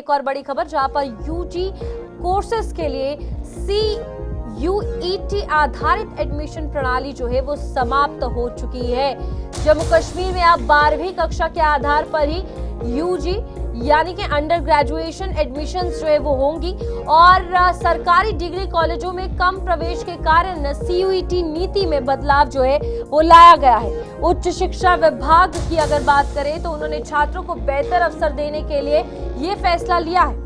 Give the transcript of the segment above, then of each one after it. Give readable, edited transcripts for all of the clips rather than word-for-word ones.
एक और बड़ी खबर, जहां पर यूजी कोर्सेज के लिए CUET आधारित एडमिशन प्रणाली जो है वो समाप्त हो चुकी है। जम्मू कश्मीर में अब 12वीं कक्षा के आधार पर ही यूजी यानी कि अंडर ग्रेजुएशन एडमिशंस जो है वो होंगी और सरकारी डिग्री कॉलेजों में कम प्रवेश के कारण CUET नीति में बदलाव जो है वो लाया गया है। उच्च शिक्षा विभाग की अगर बात करें तो उन्होंने छात्रों को बेहतर अवसर देने के लिए ये फैसला लिया है।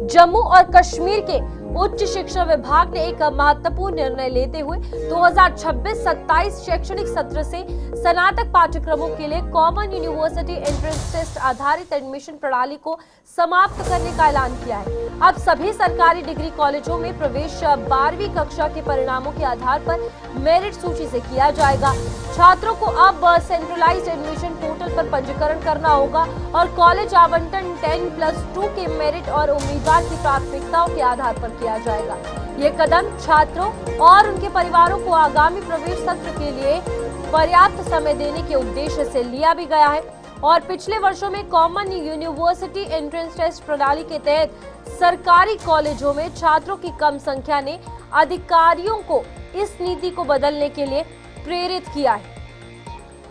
जम्मू और कश्मीर के उच्च शिक्षा विभाग ने एक महत्वपूर्ण निर्णय लेते हुए 2026-27 शैक्षणिक सत्र से स्नातक पाठ्यक्रमों के लिए कॉमन यूनिवर्सिटी एंट्रेंस टेस्ट आधारित एडमिशन प्रणाली को समाप्त करने का ऐलान किया है। अब सभी सरकारी डिग्री कॉलेजों में प्रवेश 12वीं कक्षा के परिणामों के आधार पर मेरिट सूची से किया जाएगा। छात्रों को अब सेंट्रलाइज्ड एडमिशन पोर्टल पर पंजीकरण करना होगा और कॉलेज आवंटन 10+2 के मेरिट और उम्मीदवार की प्राथमिकताओं के आधार पर किया जाएगा। ये कदम छात्रों और उनके परिवारों को आगामी प्रवेश सत्र के लिए पर्याप्त समय देने के उद्देश्य से लिया भी गया है और पिछले वर्षों में कॉमन यूनिवर्सिटी एंट्रेंस टेस्ट प्रणाली के तहत सरकारी कॉलेजों में छात्रों की कम संख्या ने अधिकारियों को इस नीति को बदलने के लिए प्रेरित किया है।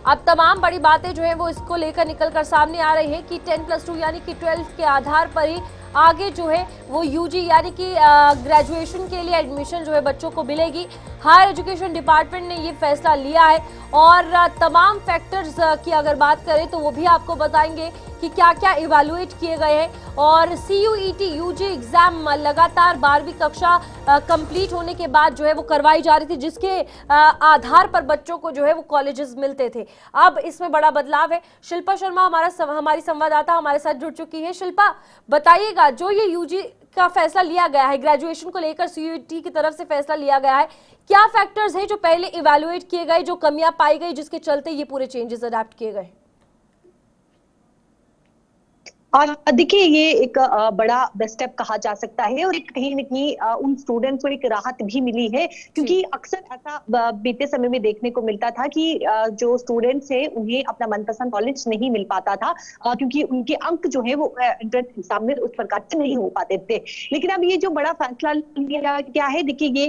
अब तमाम बड़ी बातें जो है वो इसको लेकर निकलकर सामने आ रही है कि 10+2 यानी कि 12 के आधार पर ही आगे जो है वो यूजी यानी कि ग्रेजुएशन के लिए एडमिशन जो है बच्चों को मिलेगी। हायर एजुकेशन डिपार्टमेंट ने ये फैसला लिया है और तमाम फैक्टर्स की अगर बात करें तो वो भी आपको बताएंगे कि क्या क्या इवैल्यूएट किए गए हैं। और CUET यूजी एग्जाम लगातार 12वीं कक्षा कंप्लीट होने के बाद जो है वो करवाई जा रही थी, जिसके आधार पर बच्चों को जो है वो कॉलेजेस मिलते थे। अब इसमें बड़ा बदलाव है। शिल्पा शर्मा हमारी संवाददाता हमारे साथ जुड़ चुकी है। शिल्पा, बताइएगा, जो ये यूजी का फैसला लिया गया है, ग्रेजुएशन को लेकर CUET की तरफ से फैसला लिया गया है, क्या फैक्टर्स हैं जो पहले इवैल्यूएट किए गए, जो कमियां पाई गई, जिसके चलते ये पूरे चेंजेस अडॉप्ट किए गए? और देखिए, ये एक बड़ा स्टेप कहा जा सकता है और कहीं न कहीं उन स्टूडेंट्स को एक राहत भी मिली है, क्योंकि अक्सर ऐसा बीते समय में देखने को मिलता था कि जो स्टूडेंट्स हैं उन्हें अपना मनपसंद कॉलेज नहीं मिल पाता था, क्योंकि उनके अंक जो है वो एंट्रेंस एग्जाम में उस प्रकार से नहीं हो पाते थे। लेकिन अब ये जो बड़ा फैसला लिया गया है, देखिए ये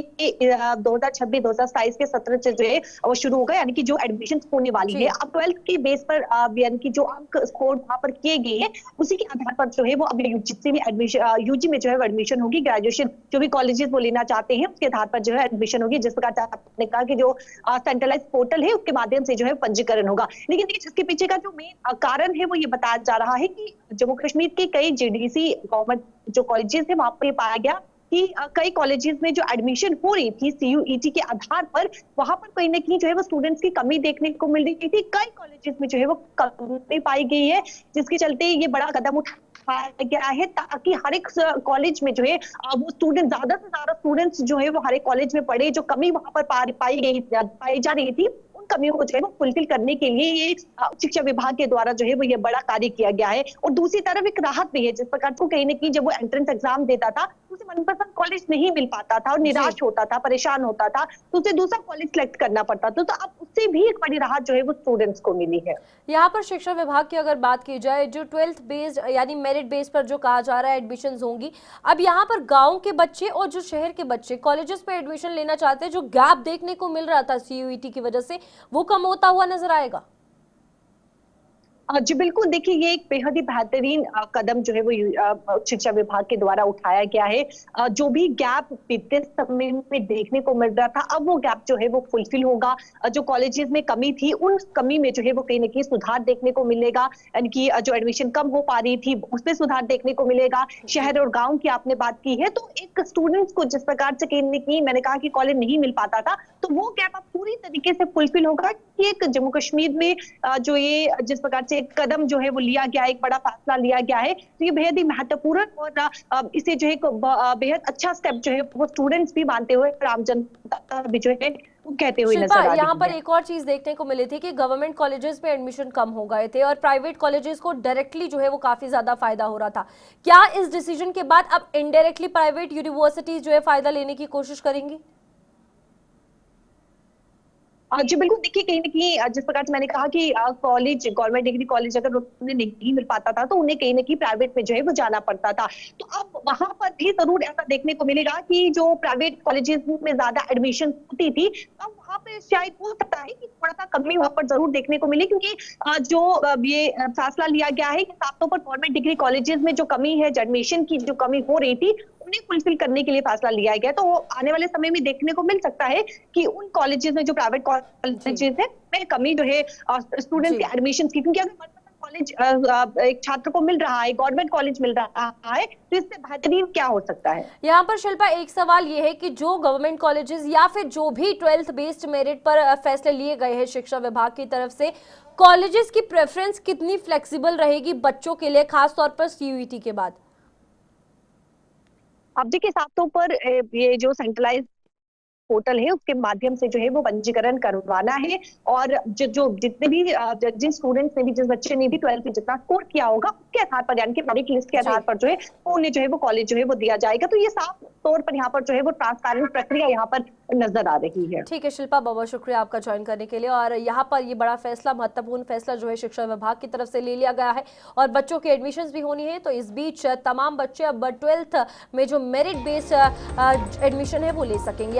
2026-2027 के सत्र से जो है वो शुरू होगा, यानी कि जो एडमिशन होने वाली है अब 12 के बेस पर, यानी कि जो अंक स्कोर वहां पर किए गए हैं उसी के आधार पर जो है वो अब यूजी में एडमिशन, यूजी में जो है एडमिशन होगी। ग्रेजुएशन जो भी कॉलेजेस वो लेना चाहते हैं उसके आधार पर जो है एडमिशन होगी। जिस प्रकार आपने कहा कि जो सेंट्रलाइज पोर्टल है उसके माध्यम से जो है पंजीकरण होगा। लेकिन इसके पीछे का जो मेन कारण है वो ये बताया जा रहा है कि जम्मू कश्मीर के कई JDC गवर्नमेंट जो कॉलेजेस है वहां पर ये पाया गया कि कई कॉलेजेस में जो एडमिशन हो रही थी CUET के आधार पर, वहां पर कहीं ना कहीं जो है वो स्टूडेंट्स की कमी देखने को मिल रही थी। कई कॉलेजेस में जो है वो कमी पाई गई है, जिसके चलते ये बड़ा कदम उठाया गया है ताकि हर एक कॉलेज में जो है वो स्टूडेंट, ज्यादा से ज्यादा स्टूडेंट्स जो है वो हर एक कॉलेज में पढ़े। जो कमी वहां पर पाई जा रही थी उन कमियों को जो है वो फुलफिल करने के लिए ये शिक्षा विभाग के द्वारा जो है वो ये बड़ा कार्य किया गया है। और दूसरी तरफ एक राहत भी है, जिस प्रकार को कहीं ना कहीं जब वो एंट्रेंस एग्जाम देता था उसे मनपसंद कॉलेज नहीं मिल पाता था और निराश होता था, परेशान होता था, तो उसे दूसरा कॉलेज सिलेक्ट करना पड़ता था। तो अब उससे भी एक बड़ी राहत जो है वो स्टूडेंट्स को मिली है। यहाँ पर शिक्षा विभाग की अगर बात की जाए, जो 12th बेस्ड यानी मेरिट बेस पर जो कहा जा रहा है एडमिशन होंगी, अब यहाँ पर गांव के बच्चे और जो शहर के बच्चे कॉलेजेस पे एडमिशन लेना चाहते हैं, जो गैप देखने को मिल रहा था CUET की वजह से, वो कम होता हुआ नजर आएगा। जी बिल्कुल, देखिए ये एक बेहद ही बेहतरीन कदम जो है वो शिक्षा विभाग के द्वारा उठाया गया है। जो भी गैप बीते समय में देखने को मिल रहा था अब वो गैप जो है वो फुलफिल होगा। जो कॉलेजेस में कमी थी उन कमी में जो है वो कहीं ना कहीं सुधार देखने को मिलेगा, यानी कि जो एडमिशन कम हो पा रही थी उसमें सुधार देखने को मिलेगा। शहर और गाँव की आपने बात की है, तो एक स्टूडेंट्स को जिस प्रकार से कहीं ना कहीं मैंने कहा कि कॉलेज नहीं मिल पाता था, तो वो गैप अब पूरी तरीके से फुलफिल होगा कि एक जम्मू कश्मीर में जो ये जिस प्रकार से कदम जो है वो लिया गया, एक बड़ा फैसला लिया गया है, तो ये बेहद ही महत्वपूर्ण और इसे जो है बेहद अच्छा स्टेप जो है वो स्टूडेंट्स भी मानते हुए, आम जनता भी जो है वो कहते हुए नजर आ रही है। यहाँ पर एक और चीज देखने को मिली थी कि गवर्नमेंट कॉलेजेस में एडमिशन कम हो गए थे और प्राइवेट कॉलेजेस को डायरेक्टली जो है वो काफी ज्यादा फायदा हो रहा था। क्या इस डिसीजन के बाद अब इनडायरेक्टली प्राइवेट यूनिवर्सिटीज जो है फायदा लेने की कोशिश करेंगी? जी बिल्कुल, देखिए कहीं न कहीं जिस प्रकार से मैंने कहा कि कॉलेज, गवर्नमेंट डिग्री कॉलेज अगर उन्हें नहीं मिल पाता था, तो उन्हें कहीं न कहीं प्राइवेट में जो है वो जाना पड़ता था। तो अब वहाँ पर भी ज़रूर ऐसा देखने को मिलेगा कि जो प्राइवेट कॉलेजेस में ज़्यादा एडमिशन होती थी, अब वहाँ पे शायद हो सकता है कि थोड़ा-सा कमी वहाँ पर ज़रूर देखने को मिले, क्योंकि ये फैसला लिया गया है कि साफ तौर पर गवर्नमेंट डिग्री कॉलेजेस में जो कमी है, जो एडमिशन की जो कमी हो रही थी, उन्हें फुलफिल करने के लिए फैसला लिया गया। तो आने वाले समय में देखने को मिल सकता है कि उन कॉलेजेस में, जो प्राइवेट जी कॉलेजेस है, में कमी जो है स्टूडेंट्स जी। के एडमिशन की, क्योंकि अगर कॉलेज एक छात्र को मिल रहा है, गवर्नमेंट कॉलेज मिल रहा है, तो इससे बेहतरीन क्या हो सकता है? यहाँ पर शिल्पा एक सवाल ये है कि जो गवर्नमेंट कॉलेजेस या फिर जो भी 12th बेस्ड मेरिट पर फैसले लिए गए हैं शिक्षा विभाग की तरफ से, कॉलेजेस की प्रेफरेंस कितनी फ्लेक्सिबल रहेगी बच्चों के लिए, खास तौर पर सीयूईटी के बाद? अब देखिए साफ तौर पर ये जो सेंट्रलाइज पोर्टल है, उसके माध्यम से जो है वो पंजीकरण करवाना है, और जो जो जितने भी जिन स्टूडेंट्स ने भी, जिस बच्चे ने भी 12th में जितना स्कोर किया होगा, उसके आधार पर, यानी कि मेरिट लिस्ट के जी आधार पर जो है वो उन्हें जो है वो कॉलेज जो है वो दिया जाएगा। तो ये साफ तौर पर यहाँ पर जो है वो ट्रांसपेरेंट प्रक्रिया यहाँ पर नजर आ रही है। ठीक है शिल्पा, बहुत बहुत शुक्रिया आपका ज्वाइन करने के लिए। और यहाँ पर ये बड़ा फैसला, महत्वपूर्ण फैसला जो है शिक्षा विभाग की तरफ से ले लिया गया है, और बच्चों की एडमिशन्स भी होनी है। तो इस बीच तमाम बच्चे अब 12th में जो मेरिट बेस्ड एडमिशन है वो ले सकेंगे।